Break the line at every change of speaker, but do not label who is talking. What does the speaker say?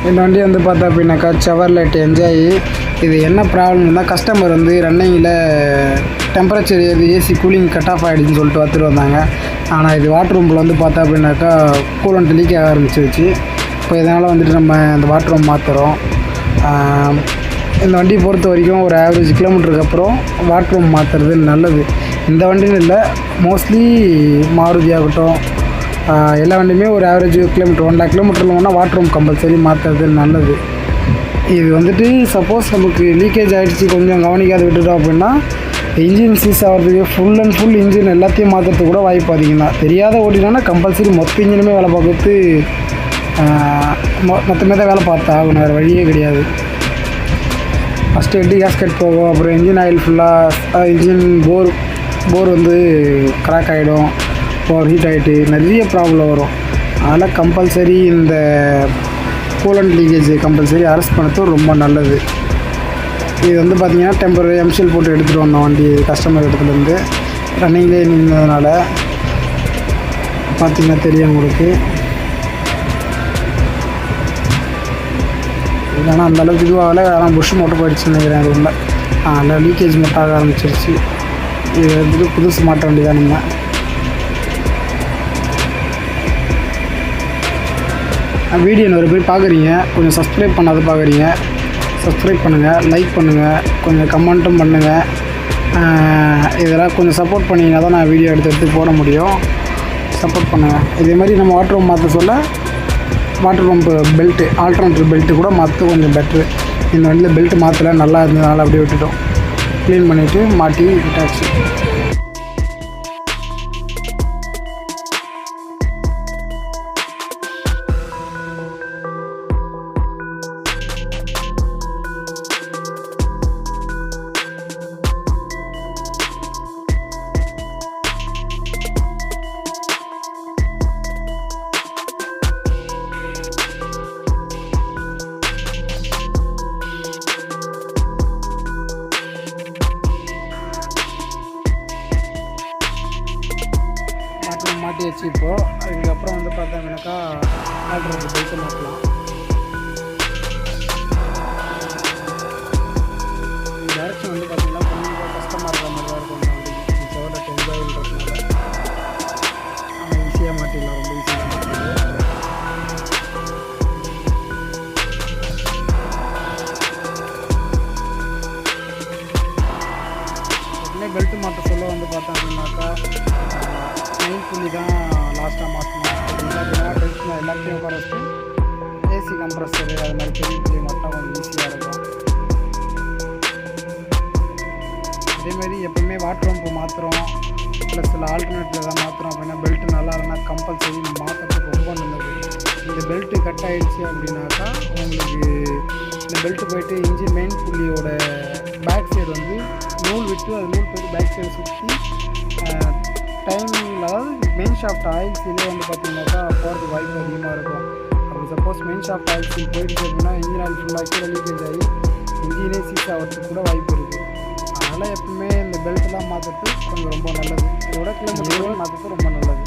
இந்த வண்டி வந்து பார்த்தா அப்படின்னாக்கா செவர்லெட் என்ஜாய். இது என்ன ப்ராப்ளம்னா கஸ்டமர் வந்து ரன்னிங்கில் டெம்பரேச்சர் ஏறி ஏசி கூலிங் கட் ஆஃப் ஆகிடுச்சின்னு சொல்லிட்டு பார்த்துட்டு வந்தாங்க. ஆனால் இது வாட்டர் ரூமில் வந்து பார்த்தா அப்படின்னாக்கா கூலண்ட் லீக் ஆக ஆரம்பிச்சிருச்சு. இப்போ இதனால் வந்துட்டு நம்ம இந்த வாட்டர் ரூம் மாற்றுறோம். இந்த வண்டியை பொறுத்த வரைக்கும் ஒரு ஆவரேஜ் கிலோமீட்டருக்கு அப்புறம் வாட்டர் ரூம் மாற்றுறது நல்லது. இந்த வண்டின்னு இல்லை, மோஸ்ட்லி மாருதி ஆகட்டும் எல்லா வண்டியுமே ஒரு ஆவரேஜ் கிலோமீட்டர் 1 lakh கிலோமீட்டரில் வேணால் வாட்டர் ரூம் கம்பல்சரி மாற்றுறது நல்லது. இது வந்துட்டு சப்போஸ் நமக்கு லீக்கேஜ் ஆகிடுச்சி கொஞ்சம் கவனிக்காத விட்டுட்டோம் அப்படின்னா இன்ஜின் சீஸ் ஆகிறதுக்கு ஃபுல் அண்ட் ஃபுல் இன்ஜின் எல்லாத்தையும் மாற்றுறதுக்கு கூட வாய்ப்பு அதிகம் தான். தெரியாத ஓட்டினா கம்பல்சரி மொத்த இன்ஜினுமே வேலை பார்க்கறது மொத்தமே தான் வேலை பார்த்து ஆகணும், வேறு வழியே கிடையாது. ஃபஸ்ட்டு ஹெட் கேஸ்கெட் போகும், அப்புறம் இன்ஜின் ஆயில் ஃபுல்லாக இன்ஜின் போர் வந்து கிராக் ஆகிடும், ஓவர் ஹீட் ஆகிட்டு நிறைய ப்ராப்ளம் வரும். அதனால் கம்பல்சரி இந்த கூலண்ட் லீக்கேஜ் கம்பல்சரி அரெஸ்ட் பண்ணுறது ரொம்ப நல்லது. இது வந்து பார்த்திங்கன்னா டெம்பரரி எம்சிஎல் போட்டு எடுத்துகிட்டு வந்தோம் வண்டி கஸ்டமர் இடத்துலேருந்து. ரன்னிங்லேயே நின்றதுனால பார்த்திங்கன்னா தெரியும் உங்களுக்கு. இல்லைனா அந்தளவுக்கு இதுவாகலை, ஆனால் புஷ் மட்டும் போயிடுச்சுன்னு நினைக்கிறேன். ரொம்ப அதில் லீக்கேஜ் மட்டும் ஆக ஆரம்பிச்சிருச்சு. இது வந்துட்டு புதுசு மாட்ட வேண்டியதான். நம்ம வீடியோ நிறைய பேர் பார்க்குறீங்க, கொஞ்சம் சப்ஸ்கிரைப் பண்ணாத பார்க்குறீங்க, சப்ஸ்கிரைப் பண்ணுங்கள், லைக் பண்ணுங்கள், கொஞ்சம் கமெண்ட்டும் பண்ணுங்கள். இதெல்லாம் கொஞ்சம் சப்போர்ட் பண்ணிங்கன்னா தான் நான் வீடியோ எடுத்து போட முடியும். சப்போர்ட் பண்ணுங்கள். இதேமாதிரி நம்ம வாட்டர் ரூம் மாற்ற சொல்ல water pump belt alternative belt கூட மாற்ற கொஞ்சம் பெட்ரு. இந்த வண்டியில் பெல்ட்டு மாற்றலை, நல்லா இருந்ததுனால அப்படியே விட்டுட்டோம். க்ளீன் பண்ணிவிட்டு மாட்டி விட்டாச்சு. மாட்டியாச்சு. இப்போது அதுக்கப்புறம் வந்து பார்த்தோம்னாக்கா ஆல்டர்னேட்டிவ் பெல்ட்டு மாற்றலாம். டேரக்ஷன் வந்து பார்த்திங்கன்னா கொஞ்சம் கஷ்டமாக இருக்கிற மாதிரி தான் இருக்கும். இந்த செவர்லெட் என்ஜாய்ன்றதுனால ஆனால் ஈஸியாக மாட்டிடலாம், ரொம்ப ஈஸியாக மாட்டிடுது. உடனே பெல்ட்டு மாற்ற சொல்ல வந்து பார்த்தோம்னாக்கா மெயின் புள்ளி தான் லாஸ்ட்டாக மாற்றணும். எல்லாத்தையும் டென்ஷன் எல்லாத்தையும் உட்கார வச்சு ஏசி கம்ப்ரஸரு அது மாதிரி பெரிய புள்ளி மாட்டினா கொஞ்சம் ஈஸியாக இருக்கும். அதேமாதிரி எப்போவுமே வாட்டர் பம்பு மாற்றுறோம் ப்ளஸ் சில ஆல்டர்னேட்டிவ் எதாவது மாற்றுறோம் அப்படின்னா பெல்ட்டு நல்லா இல்லைன்னா கம்பல்சரி மாற்றுறதுக்கு ரொம்ப நல்லது. இந்த பெல்ட்டு கட் ஆகிடுச்சு அப்படின்னாக்கா உங்களுக்கு இந்த பெல்ட்டு போய்ட்டு இன்ஜின் மெயின் புள்ளியோட பேக் சைடு வந்து நூல் விட்டு அது நூல் போய்ட்டு பேக் சைடு சுற்றி டைமிங்கில், அதாவது மெயின் ஷாஃப்ட் ஆயில் சீலே வந்து பார்த்திங்கனாக்கா போகிறதுக்கு வாய்ப்பு அதிகமாக இருக்கும். அப்படி suppose main shaft oil seal போயிடுச்சு அப்படின்னா இன்ஜின் ஆயில் ஃபுல்லாக கீழே லீக்கேஜ் ஆகி இன்ஜினே சீஸ் ஆகிறதுக்கு கூட வாய்ப்பு இருக்குது. அதனால் எப்பவுமே இந்த பெல்ட்லாம் மாற்றுறது கொஞ்சம் ரொம்ப நல்லது. இதோட கிலோமீட்டர் மாற்றுறது ரொம்ப நல்லது.